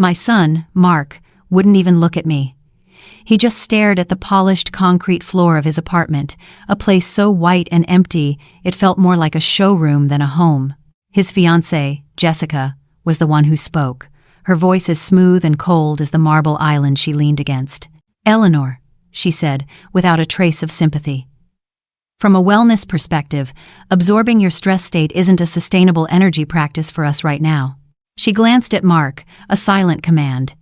My son, Mark, wouldn't even look at me. He just stared at the polished concrete floor of his apartment, a place so white and empty it felt more like a showroom than a home. His fiancée, Jessica, was the one who spoke, her voice as smooth and cold as the marble island she leaned against. "Eleanor," she said, without a trace of sympathy. "From a wellness perspective, absorbing your stress state isn't a sustainable energy practice for us right now." She glanced at Mark, a silent command.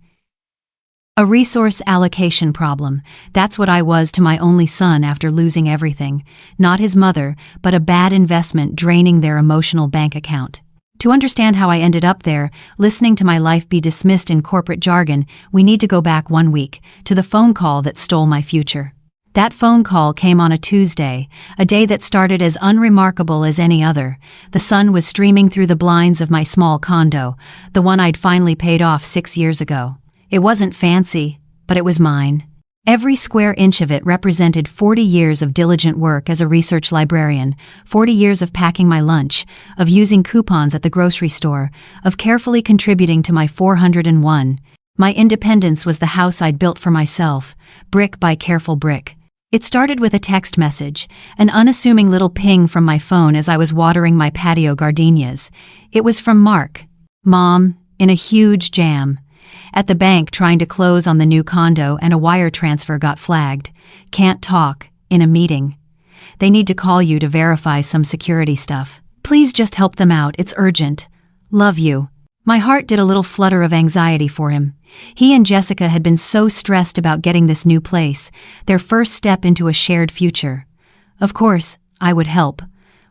"A resource allocation problem. That's what I was to my only son after losing everything. Not his mother, but a bad investment draining their emotional bank account. To understand how I ended up there, listening to my life be dismissed in corporate jargon, we need to go back 1 week, to the phone call that stole my future. That phone call came on a Tuesday, a day that started as unremarkable as any other. The sun was streaming through the blinds of my small condo, the one I'd finally paid off 6 years ago. It wasn't fancy, but it was mine. Every square inch of it represented 40 years of diligent work as a research librarian, 40 years of packing my lunch, of using coupons at the grocery store, of carefully contributing to my 401. My independence was the house I'd built for myself, brick by careful brick. It started with a text message, an unassuming little ping from my phone as I was watering my patio gardenias. It was from Mark. "Mom, in a huge jam. At the bank trying to close on the new condo and a wire transfer got flagged. Can't talk, in a meeting. They need to call you to verify some security stuff. Please just help them out, it's urgent. Love you." My heart did a little flutter of anxiety for him. He and Jessica had been so stressed about getting this new place, their first step into a shared future. Of course, I would help.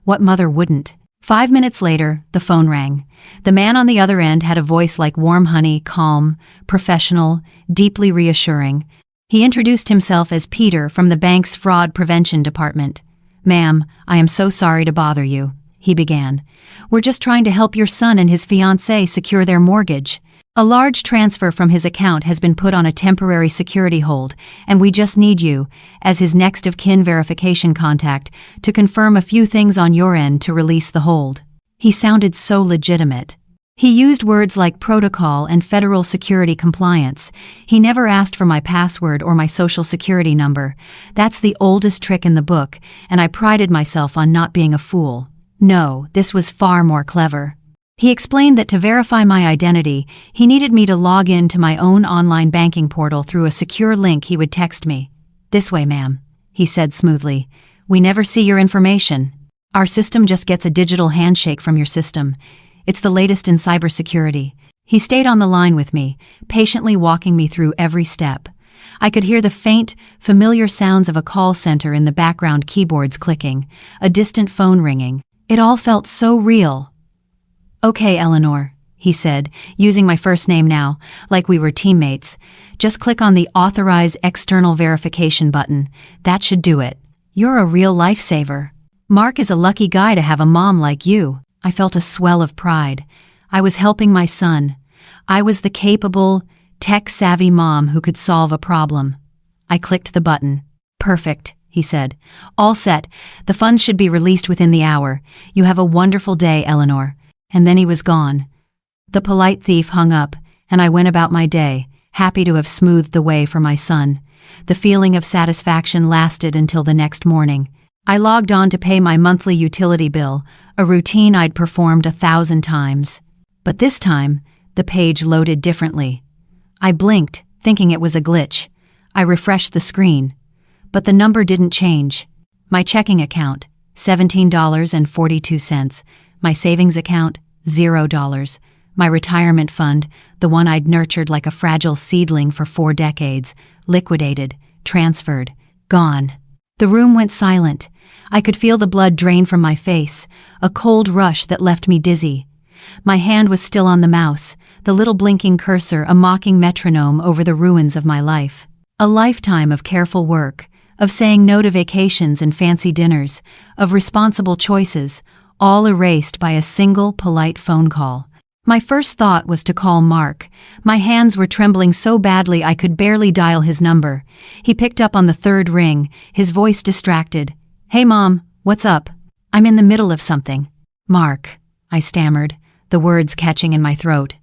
What mother wouldn't? 5 minutes later, the phone rang. The man on the other end had a voice like warm honey, calm, professional, deeply reassuring. He introduced himself as Peter from the bank's fraud prevention department. "Ma'am, I am so sorry to bother you," he began. "We're just trying to help your son and his fiancée secure their mortgage. A large transfer from his account has been put on a temporary security hold, and we just need you, as his next of kin verification contact, to confirm a few things on your end to release the hold." He sounded so legitimate. He used words like protocol and federal security compliance. He never asked for my password or my social security number. That's the oldest trick in the book, and I prided myself on not being a fool. No, this was far more clever. He explained that to verify my identity, he needed me to log in to my own online banking portal through a secure link he would text me. "This way, ma'am," he said smoothly. "We never see your information. Our system just gets a digital handshake from your system. It's the latest in cybersecurity." He stayed on the line with me, patiently walking me through every step. I could hear the faint, familiar sounds of a call center in the background, keyboards clicking, a distant phone ringing. It all felt so real. "Okay, Eleanor," he said, using my first name now, like we were teammates. "Just click on the Authorize External Verification button. That should do it. You're a real lifesaver. Mark is a lucky guy to have a mom like you." I felt a swell of pride. I was helping my son. I was the capable, tech-savvy mom who could solve a problem. I clicked the button. "Perfect," he said. "All set. The funds should be released within the hour. You have a wonderful day, Eleanor." And then he was gone. The polite thief hung up, and I went about my day, happy to have smoothed the way for my son. The feeling of satisfaction lasted until the next morning. I logged on to pay my monthly utility bill, a routine I'd performed 1,000 times. But this time, the page loaded differently. I blinked, thinking it was a glitch. I refreshed the screen. But the number didn't change. My checking account, $17.42. My savings account, $0. My retirement fund, the one I'd nurtured like a fragile seedling for 4 decades, liquidated, transferred, gone. The room went silent. I could feel the blood drain from my face, a cold rush that left me dizzy. My hand was still on the mouse, the little blinking cursor a mocking metronome over the ruins of my life. A lifetime of careful work, of saying no to vacations and fancy dinners, of responsible choices, all erased by a single polite phone call. My first thought was to call Mark. My hands were trembling so badly I could barely dial his number. He picked up on the 3rd ring, his voice distracted. "Hey, Mom, what's up? I'm in the middle of something." "Mark," I stammered, the words catching in my throat.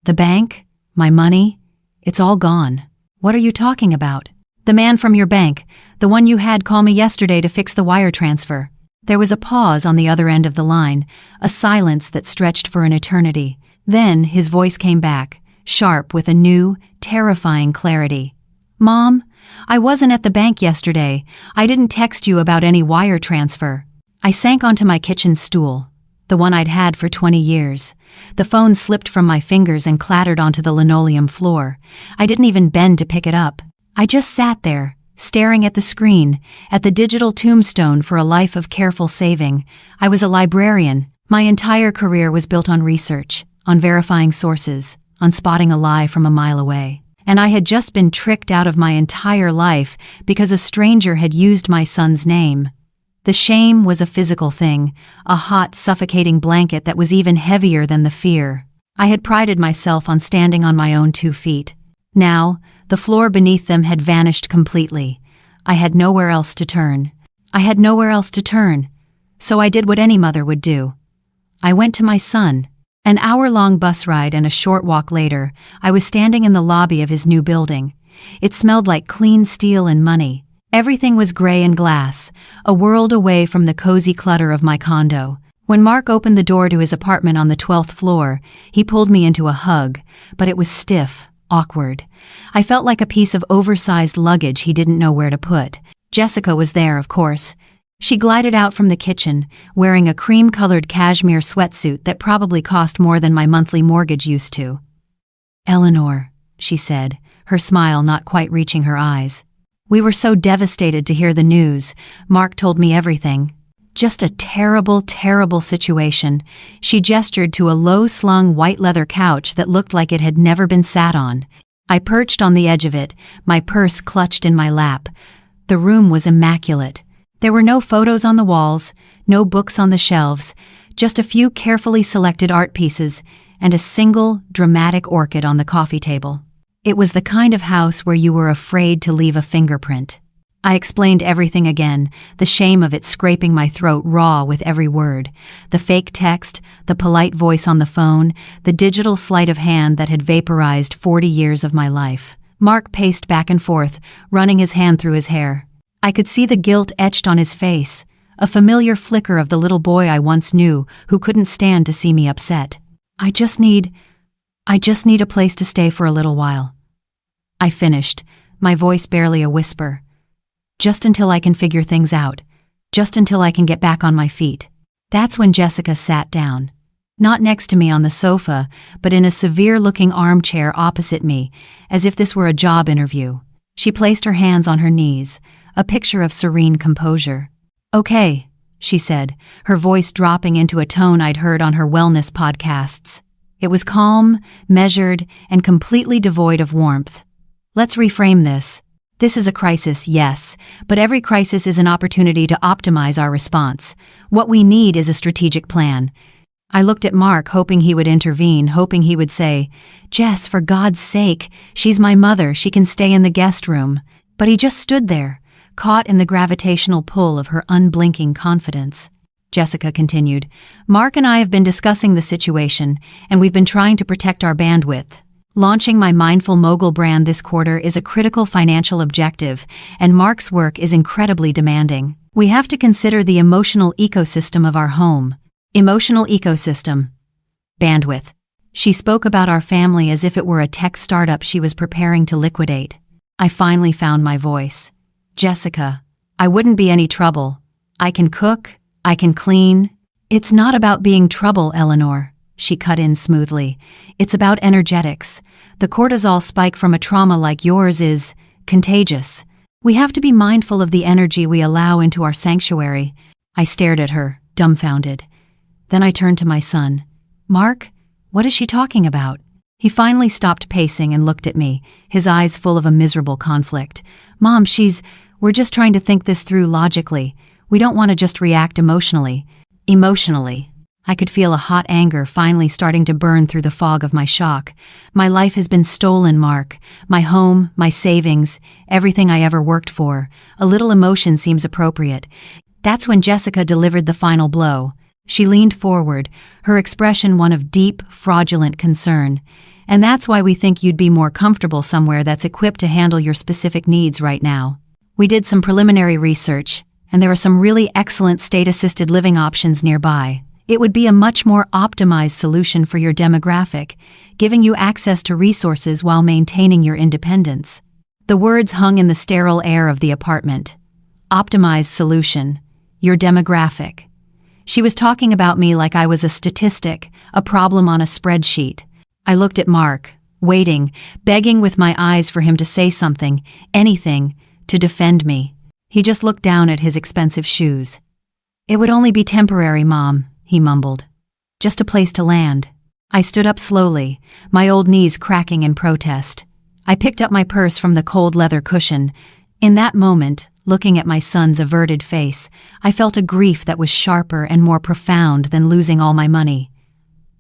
"The bank?" My money? It's all gone. What are you talking about? The man from your bank, the one you had call me yesterday to fix the wire transfer. There was a pause on the other end of the line, a silence that stretched for an eternity. Then his voice came back, sharp with a new, terrifying clarity. Mom, I wasn't at the bank yesterday. I didn't text you about any wire transfer. I sank onto my kitchen stool, the one I'd had for 20 years. The phone slipped from my fingers and clattered onto the linoleum floor. I didn't even bend to pick it up. I just sat there, staring at the screen, at the digital tombstone for a life of careful saving. I was a librarian. My entire career was built on research, on verifying sources, on spotting a lie from a mile away. And I had just been tricked out of my entire life because a stranger had used my son's name. The shame was a physical thing, a hot, suffocating blanket that was even heavier than the fear. I had prided myself on standing on my own 2 feet. Now, the floor beneath them had vanished completely. I had nowhere else to turn. So I did what any mother would do. I went to my son. An hour-long bus ride and a short walk later, I was standing in the lobby of his new building. It smelled like clean steel and money. Everything was gray and glass, a world away from the cozy clutter of my condo. When Mark opened the door to his apartment on the 12th floor, he pulled me into a hug, but it was stiff, awkward. I felt like a piece of oversized luggage he didn't know where to put. Jessica was there, of course. She glided out from the kitchen, wearing a cream-colored cashmere sweatsuit that probably cost more than my monthly mortgage used to. "Eleanor," she said, her smile not quite reaching her eyes. "We were so devastated to hear the news. Mark told me everything. Just a terrible, terrible situation." She gestured to a low-slung white leather couch that looked like it had never been sat on. I perched on the edge of it, my purse clutched in my lap. The room was immaculate. There were no photos on the walls, no books on the shelves, just a few carefully selected art pieces and a single, dramatic orchid on the coffee table. It was the kind of house where you were afraid to leave a fingerprint. I explained everything again, the shame of it scraping my throat raw with every word. The fake text, the polite voice on the phone, the digital sleight of hand that had vaporized 40 years of my life. Mark paced back and forth, running his hand through his hair. I could see the guilt etched on his face, a familiar flicker of the little boy I once knew who couldn't stand to see me upset. I just need a place to stay for a little while. I finished, my voice barely a whisper. Just until I can figure things out. Just until I can get back on my feet. That's when Jessica sat down. Not next to me on the sofa, but in a severe-looking armchair opposite me, as if this were a job interview. She placed her hands on her knees, a picture of serene composure. "Okay," she said, her voice dropping into a tone I'd heard on her wellness podcasts. It was calm, measured, and completely devoid of warmth. "Let's reframe this. This is a crisis, yes, but every crisis is an opportunity to optimize our response. What we need is a strategic plan." I looked at Mark, hoping he would intervene, hoping he would say, "Jess, for God's sake, she's my mother, she can stay in the guest room." But he just stood there, caught in the gravitational pull of her unblinking confidence. Jessica continued, "Mark and I have been discussing the situation, and we've been trying to protect our bandwidth. Launching my Mindful Mogul brand this quarter is a critical financial objective, and Mark's work is incredibly demanding. We have to consider the emotional ecosystem of our home." Emotional ecosystem. Bandwidth. She spoke about our family as if it were a tech startup she was preparing to liquidate. I finally found my voice. "Jessica, I wouldn't be any trouble. I can cook, I can clean." "It's not about being trouble, Eleanor," she cut in smoothly. "It's about energetics. The cortisol spike from a trauma like yours is contagious. We have to be mindful of the energy we allow into our sanctuary." I stared at her, dumbfounded. Then I turned to my son. "Mark, what is she talking about?" He finally stopped pacing and looked at me, his eyes full of a miserable conflict. "Mom, we're just trying to think this through logically. We don't want to just react emotionally." Emotionally. I could feel a hot anger finally starting to burn through the fog of my shock. My life has been stolen, Mark. My home, my savings, everything I ever worked for. A little emotion seems appropriate. That's when Jessica delivered the final blow. She leaned forward, her expression one of deep, fraudulent concern. And that's why we think you'd be more comfortable somewhere that's equipped to handle your specific needs right now. We did some preliminary research, and there are some really excellent state-assisted living options nearby. It would be a much more optimized solution for your demographic, giving you access to resources while maintaining your independence. The words hung in the sterile air of the apartment. Optimized solution. Your demographic. She was talking about me like I was a statistic, a problem on a spreadsheet. I looked at Mark, waiting, begging with my eyes for him to say something, anything, to defend me. He just looked down at his expensive shoes. "It would only be temporary, Mom," he mumbled. "Just a place to land." I stood up slowly, my old knees cracking in protest. I picked up my purse from the cold leather cushion. In that moment, looking at my son's averted face, I felt a grief that was sharper and more profound than losing all my money.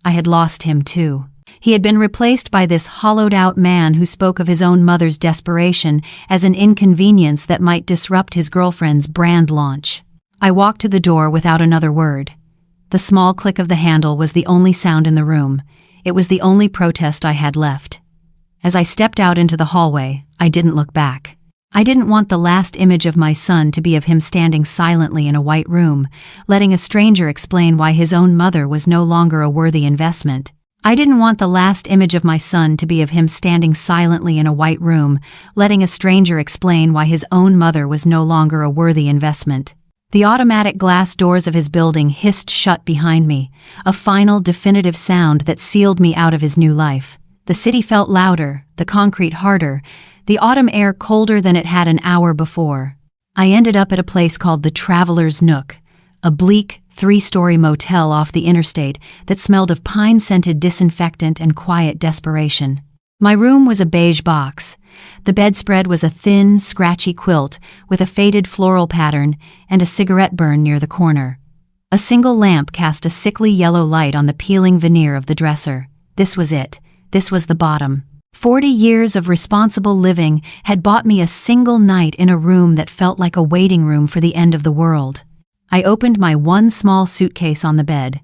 I had lost him too. He had been replaced by this hollowed-out man who spoke of his own mother's desperation as an inconvenience that might disrupt his girlfriend's brand launch. I walked to the door without another word. The small click of the handle was the only sound in the room. It was the only protest I had left. As I stepped out into the hallway, I didn't look back. I didn't want the last image of my son to be of him standing silently in a white room, letting a stranger explain why his own mother was no longer a worthy investment. I didn't want the last image of my son to be of him standing silently in a white room, letting a stranger explain why his own mother was no longer a worthy investment. The automatic glass doors of his building hissed shut behind me, a final, definitive sound that sealed me out of his new life. The city felt louder, the concrete harder, the autumn air colder than it had an hour before. I ended up at a place called the Traveler's Nook, a bleak, 3-story motel off the interstate that smelled of pine-scented disinfectant and quiet desperation. My room was a beige box. The bedspread was a thin, scratchy quilt with a faded floral pattern and a cigarette burn near the corner. A single lamp cast a sickly yellow light on the peeling veneer of the dresser. This was it. This was the bottom. 40 years of responsible living had bought me a single night in a room that felt like a waiting room for the end of the world. I opened my one small suitcase on the bed.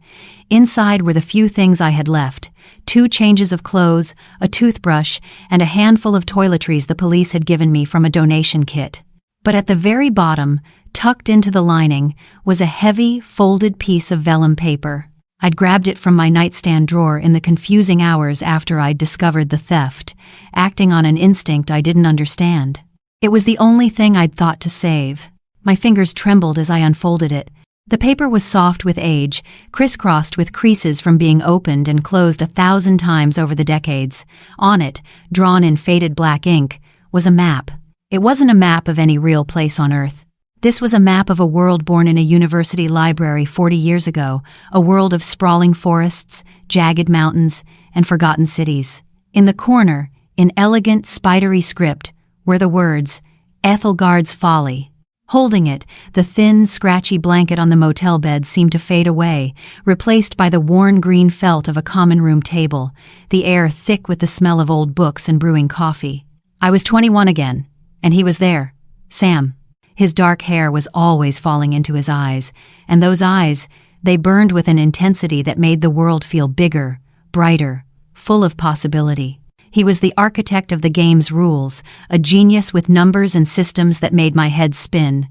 Inside were the few things I had left: 2 changes of clothes, a toothbrush, and a handful of toiletries the police had given me from a donation kit. But at the very bottom, tucked into the lining, was a heavy, folded piece of vellum paper. I'd grabbed it from my nightstand drawer in the confusing hours after I'd discovered the theft, acting on an instinct I didn't understand. It was the only thing I'd thought to save. My fingers trembled as I unfolded it. The paper was soft with age, crisscrossed with creases from being opened and closed 1,000 times over the decades. On it, drawn in faded black ink, was a map. It wasn't a map of any real place on Earth. This was a map of a world born in a university library 40 years ago, a world of sprawling forests, jagged mountains, and forgotten cities. In the corner, in elegant, spidery script, were the words, "Ethelgard's Folly." Holding it, the thin, scratchy blanket on the motel bed seemed to fade away, replaced by the worn green felt of a common room table, the air thick with the smell of old books and brewing coffee. I was 21 again, and he was there, Sam. His dark hair was always falling into his eyes, and those eyes, they burned with an intensity that made the world feel bigger, brighter, full of possibility. He was the architect of the game's rules, a genius with numbers and systems that made my head spin.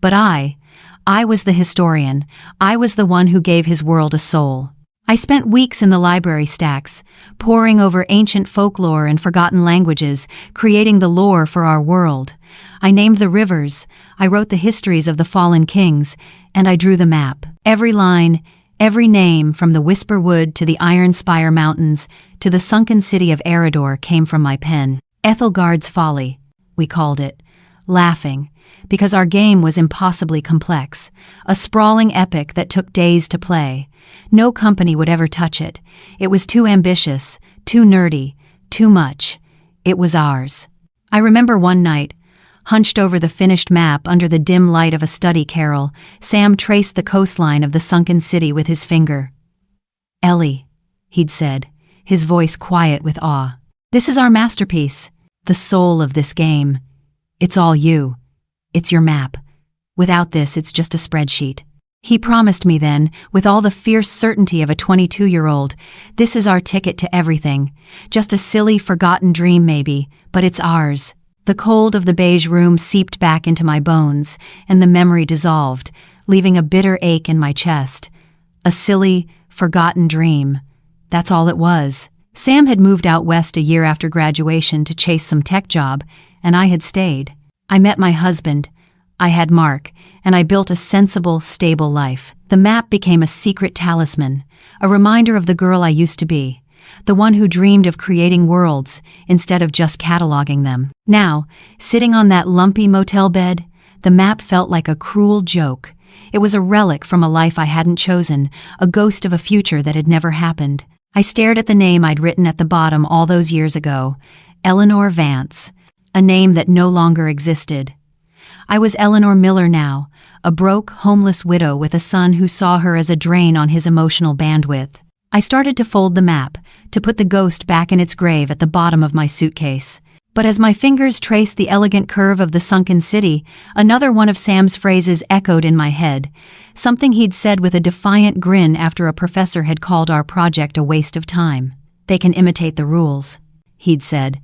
But I was the historian. I was the one who gave his world a soul. I spent weeks in the library stacks, poring over ancient folklore and forgotten languages, creating the lore for our world. I named the rivers, I wrote the histories of the fallen kings, and I drew the map. Every line, every name, from the Whisper Wood to the Iron Spire Mountains to the sunken city of Eridor, came from my pen. Ethelgard's Folly, we called it, laughing, because our game was impossibly complex, a sprawling epic that took days to play. No company would ever touch it. It was too ambitious, too nerdy, too much. It was ours. I remember one night, hunched over the finished map under the dim light of a study carrel, Sam traced the coastline of the sunken city with his finger. "Ellie," he'd said, his voice quiet with awe. "This is our masterpiece, the soul of this game. It's all you. It's your map. Without this, it's just a spreadsheet." He promised me then, with all the fierce certainty of a 22-year-old, "This is our ticket to everything. Just a silly, forgotten dream maybe, but it's ours." The cold of the beige room seeped back into my bones, and the memory dissolved, leaving a bitter ache in my chest. A silly, forgotten dream. That's all it was. Sam had moved out west a year after graduation to chase some tech job, and I had stayed. I met my husband. I had Mark, and I built a sensible, stable life. The map became a secret talisman, a reminder of the girl I used to be, the one who dreamed of creating worlds instead of just cataloging them. Now, sitting on that lumpy motel bed, the map felt like a cruel joke. It was a relic from a life I hadn't chosen, a ghost of a future that had never happened. I stared at the name I'd written at the bottom all those years ago, Eleanor Vance, a name that no longer existed. I was Eleanor Miller now, a broke, homeless widow with a son who saw her as a drain on his emotional bandwidth. I started to fold the map, to put the ghost back in its grave at the bottom of my suitcase. But as my fingers traced the elegant curve of the sunken city, another one of Sam's phrases echoed in my head, something he'd said with a defiant grin after a professor had called our project a waste of time. "They can imitate the rules," he'd said,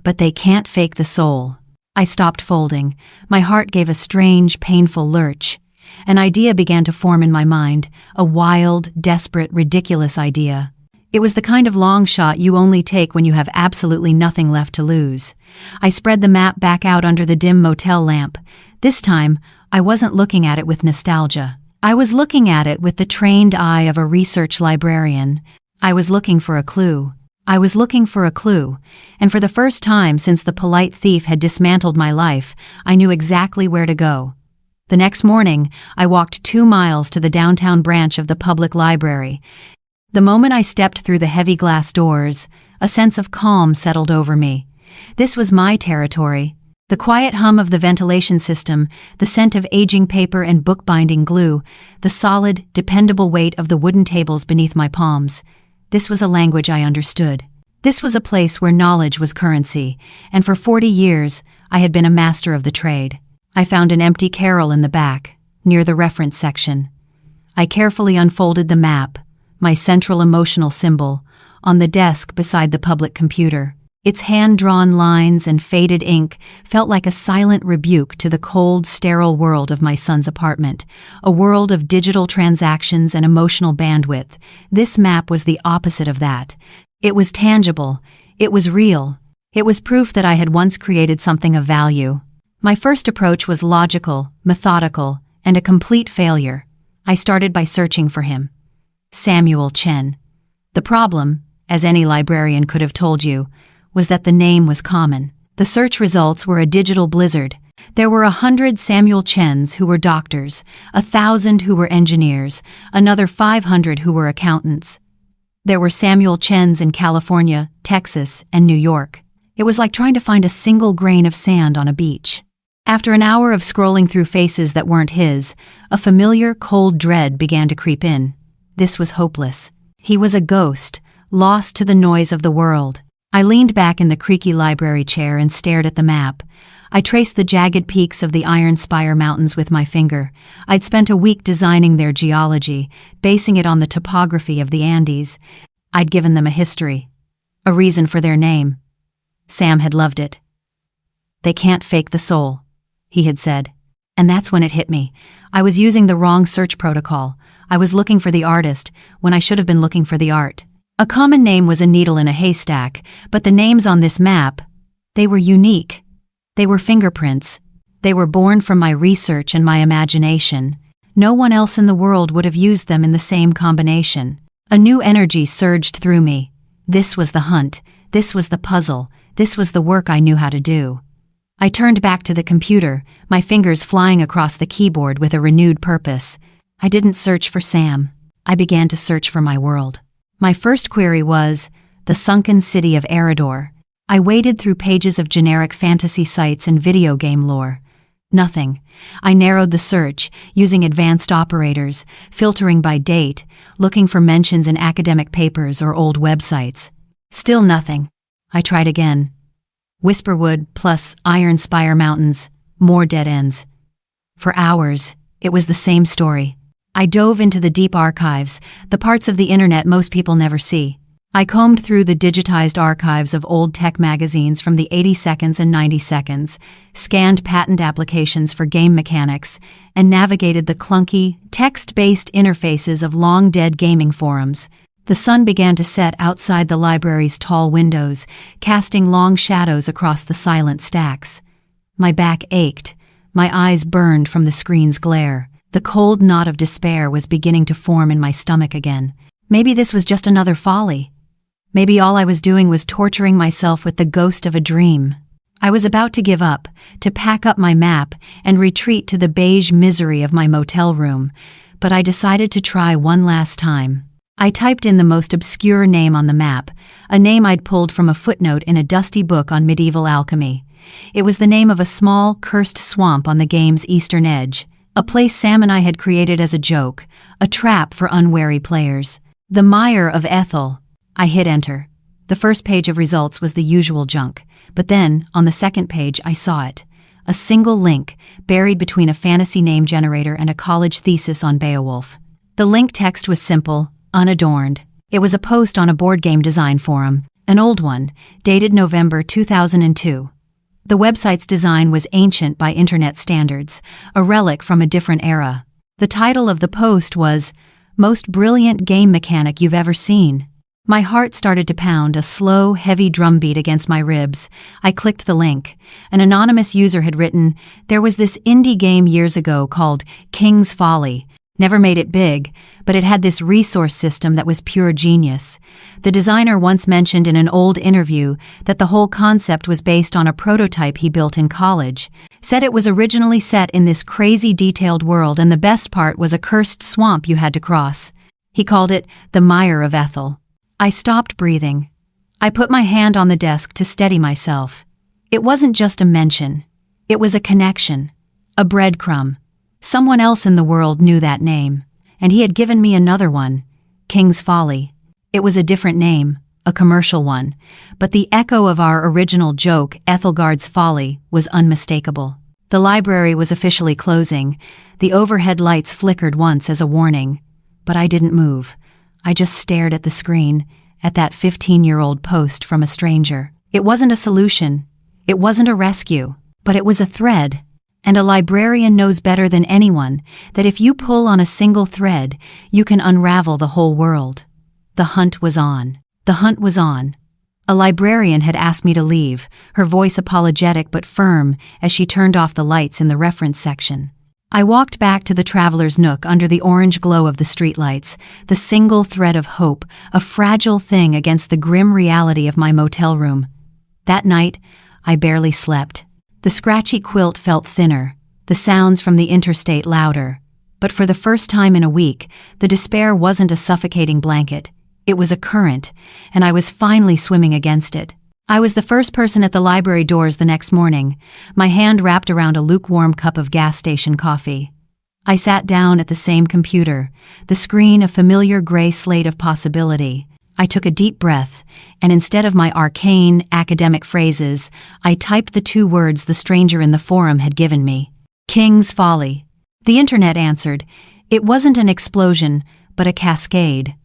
"but they can't fake the soul." I stopped folding. My heart gave a strange, painful lurch. An idea began to form in my mind, a wild, desperate, ridiculous idea. It was the kind of long shot you only take when you have absolutely nothing left to lose. I spread the map back out under the dim motel lamp. This time, I wasn't looking at it with nostalgia. I was looking at it with the trained eye of a research librarian. I was looking for a clue. I was looking for a clue, and for the first time since the polite thief had dismantled my life, I knew exactly where to go. The next morning, I walked 2 miles to the downtown branch of the public library. The moment I stepped through the heavy glass doors, a sense of calm settled over me. This was my territory. The quiet hum of the ventilation system, the scent of aging paper and bookbinding glue, the solid, dependable weight of the wooden tables beneath my palms. This was a language I understood. This was a place where knowledge was currency, and for 40 years, I had been a master of the trade. I found an empty carrel in the back, near the reference section. I carefully unfolded the map, my central emotional symbol, on the desk beside the public computer. Its hand-drawn lines and faded ink felt like a silent rebuke to the cold, sterile world of my son's apartment, a world of digital transactions and emotional bandwidth. This map was the opposite of that. It was tangible. It was real. It was proof that I had once created something of value. My first approach was logical, methodical, and a complete failure. I started by searching for him. Samuel Chen. The problem, as any librarian could have told you, was that the name was common. The search results were a digital blizzard. There were 100 Samuel Chens who were doctors, 1,000 who were engineers, another 500 who were accountants. There were Samuel Chens in California, Texas, and New York. It was like trying to find a single grain of sand on a beach. After an hour of scrolling through faces that weren't his, a familiar, cold dread began to creep in. This was hopeless. He was a ghost, lost to the noise of the world. I leaned back in the creaky library chair and stared at the map. I traced the jagged peaks of the Iron Spire Mountains with my finger. I'd spent a week designing their geology, basing it on the topography of the Andes. I'd given them a history, a reason for their name. Sam had loved it. "They can't fake the soul," he had said. And that's when it hit me. I was using the wrong search protocol. I was looking for the artist when I should have been looking for the art. A common name was a needle in a haystack, but the names on this map, they were unique. They were fingerprints. They were born from my research and my imagination. No one else in the world would have used them in the same combination. A new energy surged through me. This was the hunt. This was the puzzle. This was the work I knew how to do. I turned back to the computer, my fingers flying across the keyboard with a renewed purpose. I didn't search for Sam. I began to search for my world. My first query was, the sunken city of Eridor. I waded through pages of generic fantasy sites and video game lore. Nothing. I narrowed the search, using advanced operators, filtering by date, looking for mentions in academic papers or old websites. Still nothing. I tried again. Whisperwood plus Iron Spire Mountains, more dead ends. For hours, it was the same story. I dove into the deep archives, the parts of the internet most people never see. I combed through the digitized archives of old tech magazines from the 80 seconds and 90 seconds, scanned patent applications for game mechanics, and navigated the clunky, text-based interfaces of long-dead gaming forums. The sun began to set outside the library's tall windows, casting long shadows across the silent stacks. My back ached. My eyes burned from the screen's glare. The cold knot of despair was beginning to form in my stomach again. Maybe this was just another folly. Maybe all I was doing was torturing myself with the ghost of a dream. I was about to give up, to pack up my map and retreat to the beige misery of my motel room, but I decided to try one last time. I typed in the most obscure name on the map, a name I'd pulled from a footnote in a dusty book on medieval alchemy. It was the name of a small, cursed swamp on the game's eastern edge, a place Sam and I had created as a joke, a trap for unwary players. The Mire of Ethel. I hit enter. The first page of results was the usual junk, but then, on the second page, I saw it. A single link, buried between a fantasy name generator and a college thesis on Beowulf. The link text was simple, unadorned. It was a post on a board game design forum, an old one, dated November 2002. The website's design was ancient by internet standards, a relic from a different era. The title of the post was, "Most Brilliant Game Mechanic You've Ever Seen." My heart started to pound, a slow, heavy drumbeat against my ribs. I clicked the link. An anonymous user had written, "There was this indie game years ago called King's Folly. Never made it big, but it had this resource system that was pure genius. The designer once mentioned in an old interview that the whole concept was based on a prototype he built in college. Said it was originally set in this crazy detailed world, and the best part was a cursed swamp you had to cross. He called it the Mire of Ethel." I stopped breathing. I put my hand on the desk to steady myself. It wasn't just a mention. It was a connection, a breadcrumb. Someone else in the world knew that name, and he had given me another one, King's Folly. It was a different name, a commercial one, but the echo of our original joke, Ethelgard's Folly, was unmistakable. The library was officially closing. The overhead lights flickered once as a warning, but I didn't move. I just stared at the screen, at that 15-year-old post from a stranger. It wasn't a solution. It wasn't a rescue, but it was a thread. And a librarian knows better than anyone that if you pull on a single thread, you can unravel the whole world. The hunt was on. The hunt was on. A librarian had asked me to leave, her voice apologetic but firm as she turned off the lights in the reference section. I walked back to the traveler's nook under the orange glow of the streetlights, the single thread of hope, a fragile thing against the grim reality of my motel room. That night, I barely slept. The scratchy quilt felt thinner, the sounds from the interstate louder. But for the first time in a week, the despair wasn't a suffocating blanket. It was a current, and I was finally swimming against it. I was the first person at the library doors the next morning, my hand wrapped around a lukewarm cup of gas station coffee. I sat down at the same computer, the screen a familiar gray slate of possibility. I took a deep breath, and instead of my arcane, academic phrases, I typed the 2 words the stranger in the forum had given me. King's Folly. The internet answered. It wasn't an explosion, but a cascade.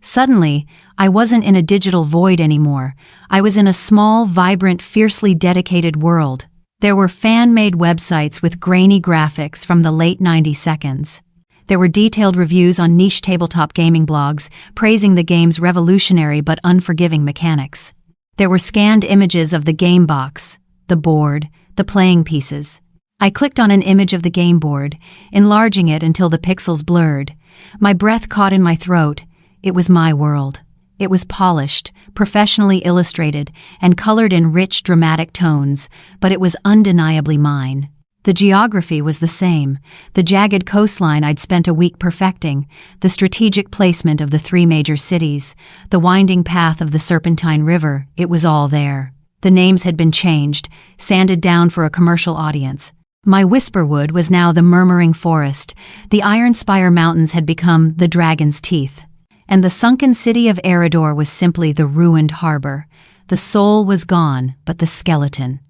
Suddenly, I wasn't in a digital void anymore. I was in a small, vibrant, fiercely dedicated world. There were fan-made websites with grainy graphics from the late 90 seconds. There were detailed reviews on niche tabletop gaming blogs, praising the game's revolutionary but unforgiving mechanics. There were scanned images of the game box, the board, the playing pieces. I clicked on an image of the game board, enlarging it until the pixels blurred. My breath caught in my throat. It was my world. It was polished, professionally illustrated, and colored in rich, dramatic tones, but it was undeniably mine. The geography was the same, the jagged coastline I'd spent a week perfecting, the strategic placement of the 3 major cities, the winding path of the Serpentine River, it was all there. The names had been changed, sanded down for a commercial audience. My Whisperwood was now the Murmuring Forest, the Ironspire Mountains had become the Dragon's Teeth. And the sunken city of Eridor was simply the ruined harbor. The soul was gone, but the skeleton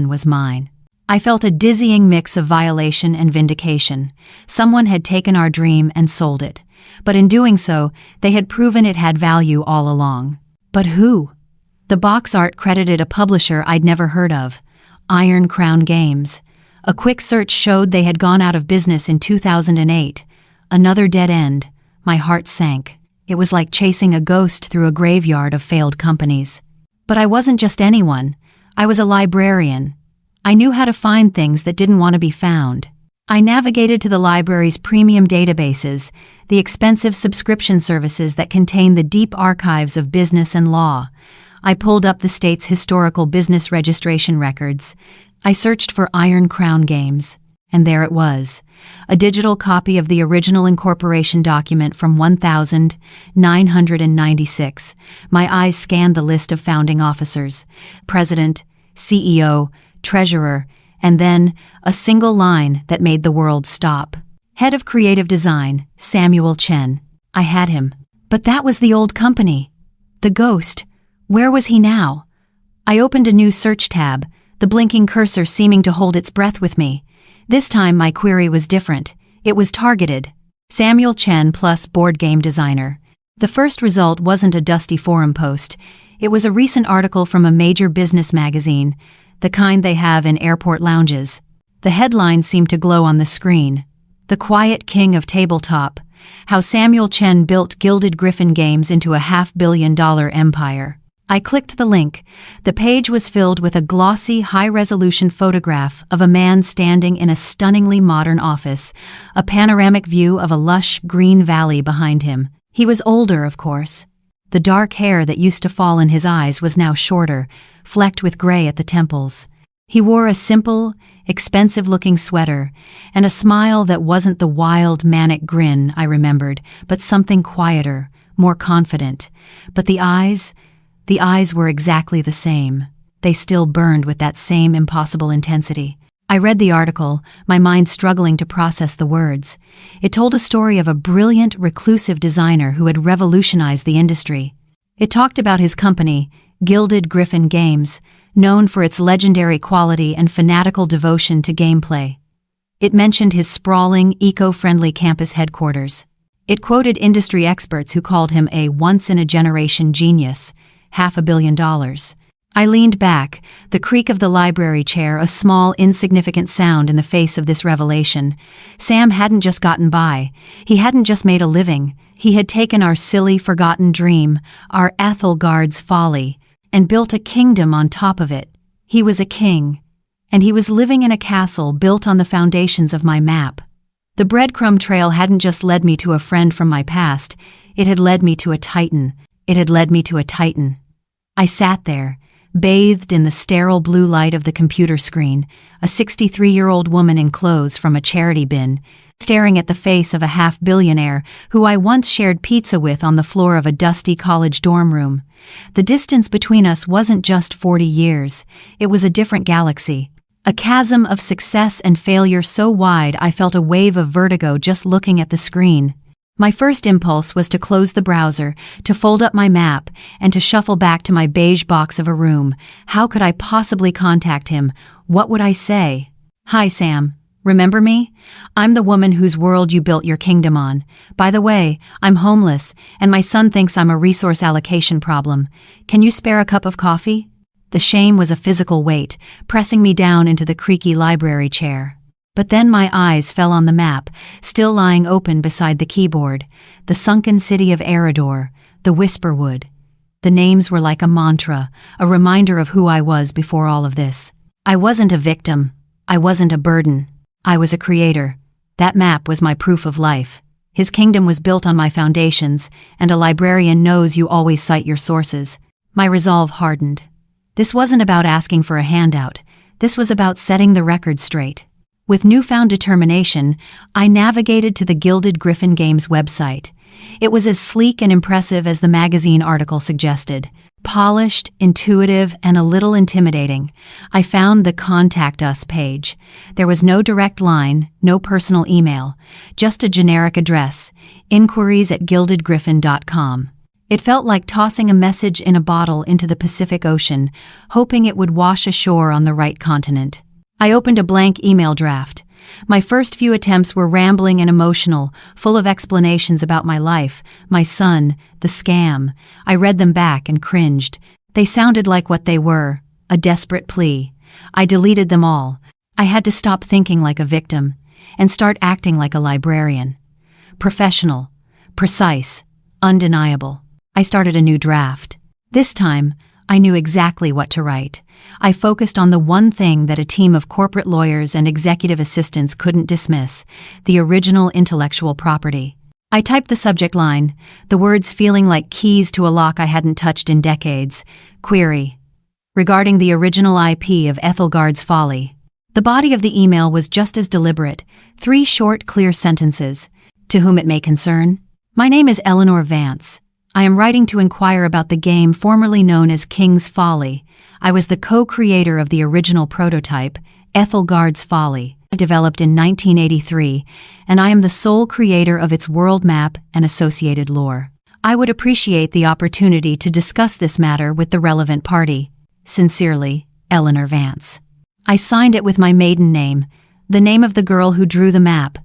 was mine. I felt a dizzying mix of violation and vindication. Someone had taken our dream and sold it. But in doing so, they had proven it had value all along. But who? The box art credited a publisher I'd never heard of, Iron Crown Games. A quick search showed they had gone out of business in 2008. Another dead end. My heart sank. It was like chasing a ghost through a graveyard of failed companies. But I wasn't just anyone. I was a librarian. I knew how to find things that didn't want to be found. I navigated to the library's premium databases, the expensive subscription services that contain the deep archives of business and law. I pulled up the state's historical business registration records. I searched for Iron Crown Games, and there it was, a digital copy of the original incorporation document from 1996. My eyes scanned the list of founding officers, president, CEO, treasurer, and then a single line that made the world stop. Head of Creative Design, Samuel Chen. I had him. But that was the old company. The ghost. Where was he now? I opened a new search tab, the blinking cursor seeming to hold its breath with me. This time my query was different. It was targeted. Samuel Chen plus board game designer. The first result wasn't a dusty forum post. It was a recent article from a major business magazine, the kind they have in airport lounges. The headline seemed to glow on the screen. The Quiet King of Tabletop. How Samuel Chen built Gilded Griffin Games into a $500 million empire. I clicked the link. The page was filled with a glossy, high-resolution photograph of a man standing in a stunningly modern office, a panoramic view of a lush, green valley behind him. He was older, of course. The dark hair that used to fall in his eyes was now shorter, flecked with gray at the temples. He wore a simple, expensive-looking sweater, and a smile that wasn't the wild, manic grin I remembered, but something quieter, more confident. But the eyes were exactly the same. They still burned with that same impossible intensity. I read the article, my mind struggling to process the words. It told a story of a brilliant, reclusive designer who had revolutionized the industry. It talked about his company, Gilded Griffin Games, known for its legendary quality and fanatical devotion to gameplay. It mentioned his sprawling, eco-friendly campus headquarters. It quoted industry experts who called him a once-in-a-generation genius, $500 million. I leaned back, the creak of the library chair a small, insignificant sound in the face of this revelation. Sam hadn't just gotten by. He hadn't just made a living. He had taken our silly, forgotten dream, our Ethelgard's folly, and built a kingdom on top of it. He was a king, and he was living in a castle built on the foundations of my map. The breadcrumb trail hadn't just led me to a friend from my past. It had led me to a titan. It had led me to a titan. I sat there, bathed in the sterile blue light of the computer screen, a 63-year-old woman in clothes from a charity bin, staring at the face of a billionaire who I once shared pizza with on the floor of a dusty college dorm room. The distance between us wasn't just 40 years. It was a different galaxy. A chasm of success and failure so wide I felt a wave of vertigo just looking at the screen. My first impulse was to close the browser, to fold up my map, and to shuffle back to my beige box of a room. How could I possibly contact him? What would I say? "Hi, Sam. Remember me? I'm the woman whose world you built your kingdom on. By the way, I'm homeless, and my son thinks I'm a resource allocation problem. Can you spare a cup of coffee?" The shame was a physical weight, pressing me down into the creaky library chair. But then my eyes fell on the map, still lying open beside the keyboard. The sunken city of Eridor, the Whisperwood. The names were like a mantra, a reminder of who I was before all of this. I wasn't a victim. I wasn't a burden. I was a creator. That map was my proof of life. His kingdom was built on my foundations, and a librarian knows you always cite your sources. My resolve hardened. This wasn't about asking for a handout. This was about setting the record straight. With newfound determination, I navigated to the Gilded Griffin Games website. It was as sleek and impressive as the magazine article suggested. Polished, intuitive, and a little intimidating. I found the Contact Us page. There was no direct line, no personal email, just a generic address, inquiries@gildedgriffin.com. It felt like tossing a message in a bottle into the Pacific Ocean, hoping it would wash ashore on the right continent. I opened a blank email draft. My first few attempts were rambling and emotional, full of explanations about my life, my son, the scam. I read them back and cringed. They sounded like what they were, a desperate plea. I deleted them all. I had to stop thinking like a victim and start acting like a librarian. Professional, precise, undeniable. I started a new draft. This time, I knew exactly what to write. I focused on the one thing that a team of corporate lawyers and executive assistants couldn't dismiss, the original intellectual property. I typed the subject line, the words feeling like keys to a lock I hadn't touched in decades. Query. Regarding the original IP of Ethelgard's Folly. The body of the email was just as deliberate, 3 short, clear sentences. To whom it may concern. My name is Eleanor Vance. I am writing to inquire about the game formerly known as King's Folly. I was the co-creator of the original prototype, Ethelgard's Folly, developed in 1983, and I am the sole creator of its world map and associated lore. I would appreciate the opportunity to discuss this matter with the relevant party. Sincerely, Eleanor Vance. I signed it with my maiden name, the name of the girl who drew the map.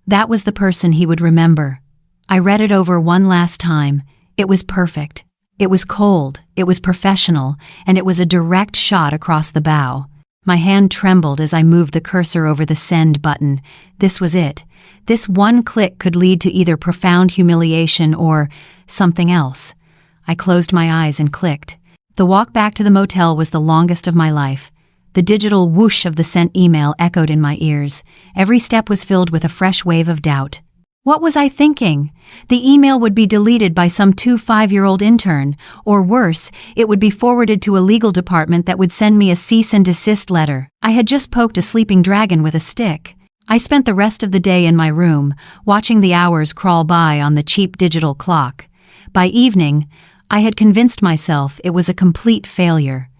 That was the person he would remember. I read it over one last time. It was perfect. It was cold, it was professional, and it was a direct shot across the bow. My hand trembled as I moved the cursor over the send button. This was it. This one click could lead to either profound humiliation or something else. I closed my eyes and clicked. The walk back to the motel was the longest of my life. The digital whoosh of the sent email echoed in my ears. Every step was filled with a fresh wave of doubt. What was I thinking? The email would be deleted by some 5-year-old intern, or worse, it would be forwarded to a legal department that would send me a cease and desist letter. I had just poked a sleeping dragon with a stick. I spent the rest of the day in my room, watching the hours crawl by on the cheap digital clock. By evening, I had convinced myself it was a complete failure.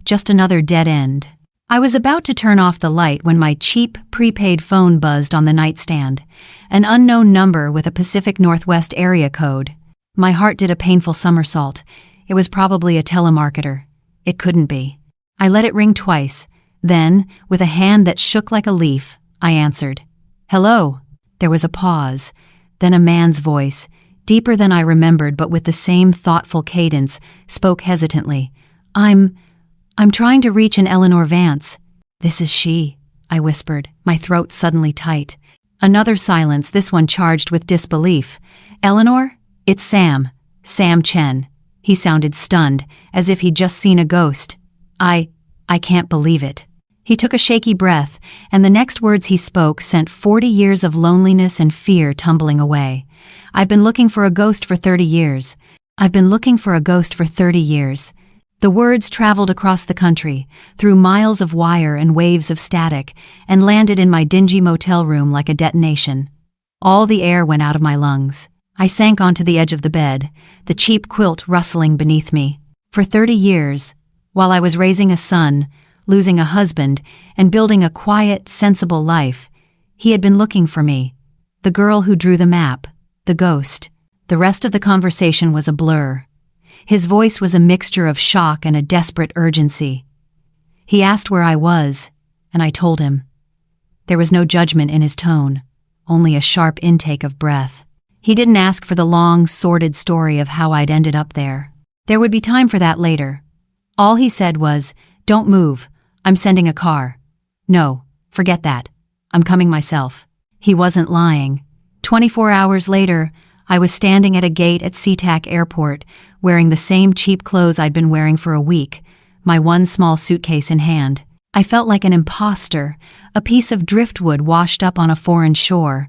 Just another dead end. I was about to turn off the light when my cheap, prepaid phone buzzed on the nightstand. An unknown number with a Pacific Northwest area code. My heart did a painful somersault. It was probably a telemarketer. It couldn't be. I let it ring twice. Then, with a hand that shook like a leaf, I answered. Hello. There was a pause. Then a man's voice, deeper than I remembered but with the same thoughtful cadence, spoke hesitantly. I'm trying to reach an Eleanor Vance. This is she, I whispered, my throat suddenly tight. Another silence, this one charged with disbelief. Eleanor? It's Sam. Sam Chen. He sounded stunned, as if he'd just seen a ghost. I can't believe it. He took a shaky breath, and the next words he spoke sent 40 years of loneliness and fear tumbling away. I've been looking for a ghost for 30 years. I've been looking for a ghost for 30 years. The words traveled across the country, through miles of wire and waves of static, and landed in my dingy motel room like a detonation. All the air went out of my lungs. I sank onto the edge of the bed, the cheap quilt rustling beneath me. For 30 years, while I was raising a son, losing a husband, and building a quiet, sensible life, he had been looking for me. The girl who drew the map, the ghost. The rest of the conversation was a blur. His voice was a mixture of shock and a desperate urgency. He asked where I was, and I told him. There was no judgment in his tone, only a sharp intake of breath. He didn't ask for the long, sordid story of how I'd ended up there. There would be time for that later. All he said was, "Don't move. I'm sending a car." "No, forget that. I'm coming myself." He wasn't lying. 24 hours later, I was standing at a gate at SeaTac Airport, wearing the same cheap clothes I'd been wearing for a week, my one small suitcase in hand. I felt like an imposter, a piece of driftwood washed up on a foreign shore.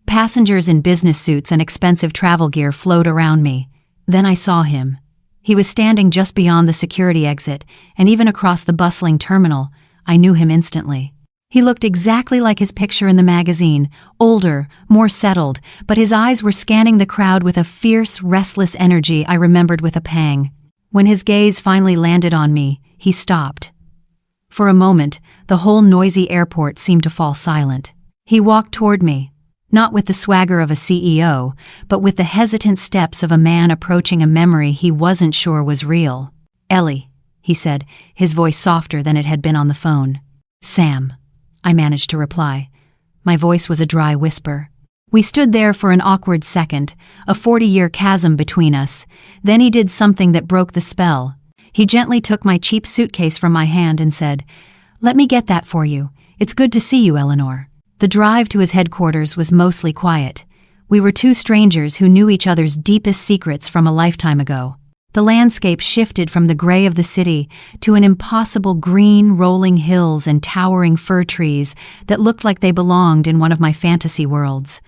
Passengers in business suits and expensive travel gear flowed around me. Then I saw him. He was standing just beyond the security exit, and even across the bustling terminal, I knew him instantly. He looked exactly like his picture in the magazine, older, more settled, but his eyes were scanning the crowd with a fierce, restless energy I remembered with a pang. When his gaze finally landed on me, he stopped. For a moment, the whole noisy airport seemed to fall silent. He walked toward me, not with the swagger of a CEO, but with the hesitant steps of a man approaching a memory he wasn't sure was real. "Ellie," he said, his voice softer than it had been on the phone. "Sam." I managed to reply. My voice was a dry whisper. We stood there for an awkward second, a 40-year chasm between us. Then he did something that broke the spell. He gently took my cheap suitcase from my hand and said, "Let me get that for you. It's good to see you, Eleanor." The drive to his headquarters was mostly quiet. We were two strangers who knew each other's deepest secrets from a lifetime ago. The landscape shifted from the gray of the city to an impossible green, rolling hills and towering fir trees that looked like they belonged in one of my fantasy worlds.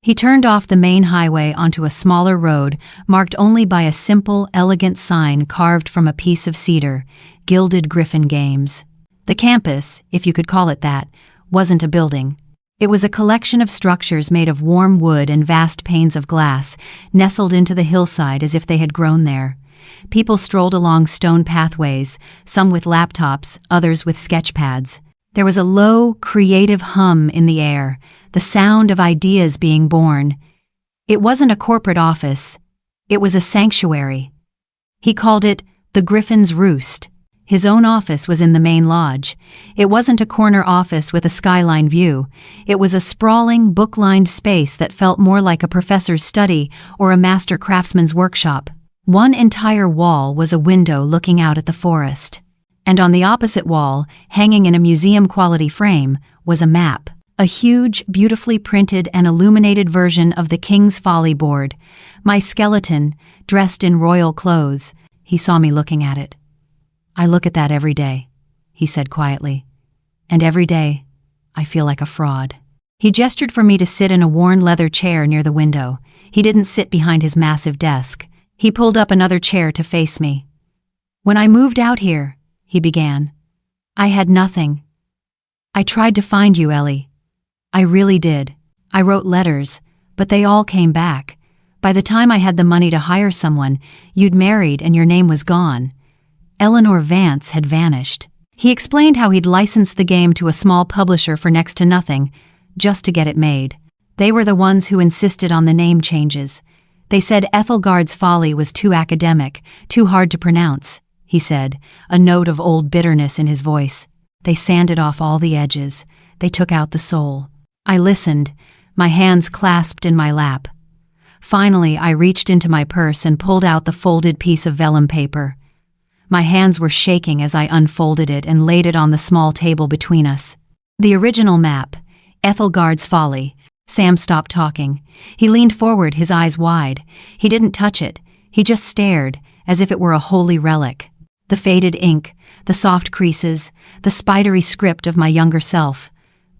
He turned off the main highway onto a smaller road marked only by a simple, elegant sign carved from a piece of cedar, Gilded Griffin Games. The campus, if you could call it that, wasn't a building. It was a collection of structures made of warm wood and vast panes of glass, nestled into the hillside as if they had grown there. People strolled along stone pathways, some with laptops, others with sketch pads. There was a low, creative hum in the air, the sound of ideas being born. It wasn't a corporate office. It was a sanctuary. He called it the Griffin's Roost. His own office was in the main lodge. It wasn't a corner office with a skyline view. It was a sprawling, book-lined space that felt more like a professor's study or a master craftsman's workshop. One entire wall was a window looking out at the forest. And on the opposite wall, hanging in a museum-quality frame, was a map. A huge, beautifully printed and illuminated version of the King's Folly board. My skeleton, dressed in royal clothes. He saw me looking at it. "I look at that every day," he said quietly. "And every day, I feel like a fraud." He gestured for me to sit in a worn leather chair near the window. He didn't sit behind his massive desk. He pulled up another chair to face me. "When I moved out here," he began, "I had nothing. I tried to find you, Ellie. I really did. I wrote letters, but they all came back. By the time I had the money to hire someone, you'd married and your name was gone. Eleanor Vance had vanished." He explained how he'd licensed the game to a small publisher for next to nothing, just to get it made. They were the ones who insisted on the name changes. They said Ethelgard's Folly was too academic, too hard to pronounce, he said, a note of old bitterness in his voice. They sanded off all the edges. They took out the soul. I listened, my hands clasped in my lap. Finally, I reached into my purse and pulled out the folded piece of vellum paper. My hands were shaking as I unfolded it and laid it on the small table between us. The original map, Ethelgard's Folly. Sam stopped talking. He leaned forward, his eyes wide. He didn't touch it. He just stared, as if it were a holy relic. The faded ink, the soft creases, the spidery script of my younger self.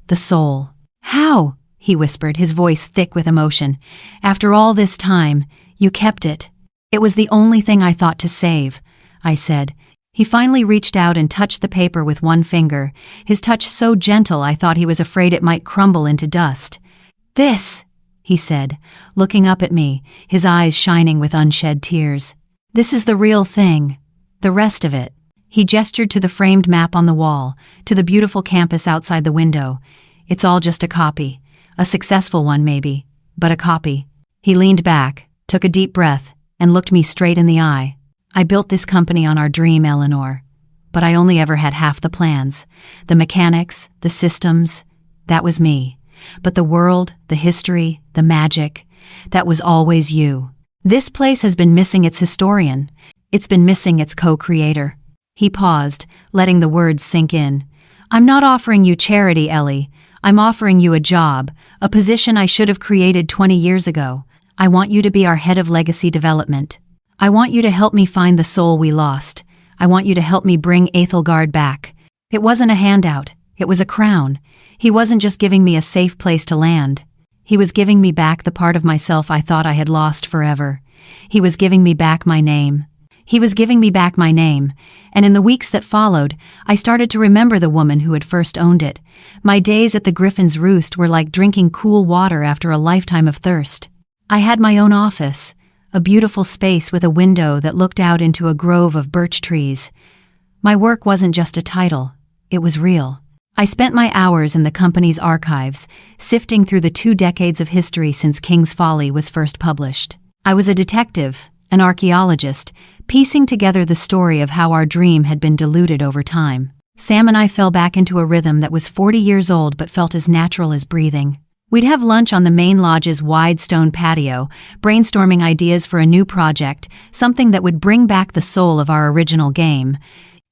The soul. "How?" he whispered, his voice thick with emotion. "After all this time, you kept it." "It was the only thing I thought to save," I said. He finally reached out and touched the paper with one finger, his touch so gentle I thought he was afraid it might crumble into dust. "This," he said, looking up at me, his eyes shining with unshed tears. "This is the real thing. The rest of it." He gestured to the framed map on the wall, to the beautiful campus outside the window. "It's all just a copy. A successful one, maybe, but a copy." He leaned back, took a deep breath, and looked me straight in the eye. "I built this company on our dream, Eleanor, but I only ever had half the plans. The mechanics, the systems, that was me. But the world, the history, the magic, that was always you. This place has been missing its historian. It's been missing its co-creator." He paused, letting the words sink in. "I'm not offering you charity, Ellie. I'm offering you a job, a position I should have created 20 years ago. I want you to be our head of legacy development. I want you to help me find the soul we lost. I want you to help me bring Ethelgard back." It wasn't a handout. It was a crown. He wasn't just giving me a safe place to land. He was giving me back the part of myself I thought I had lost forever. He was giving me back my name. He was giving me back my name, and in the weeks that followed, I started to remember the woman who had first owned it. My days at the Griffin's Roost were like drinking cool water after a lifetime of thirst. I had my own office, a beautiful space with a window that looked out into a grove of birch trees. My work wasn't just a title, it was real. I spent my hours in the company's archives, sifting through the 2 decades of history since King's Folly was first published. I was a detective, an archaeologist, piecing together the story of how our dream had been diluted over time. Sam and I fell back into a rhythm that was 40 years old but felt as natural as breathing. We'd have lunch on the main lodge's wide stone patio, brainstorming ideas for a new project, something that would bring back the soul of our original game.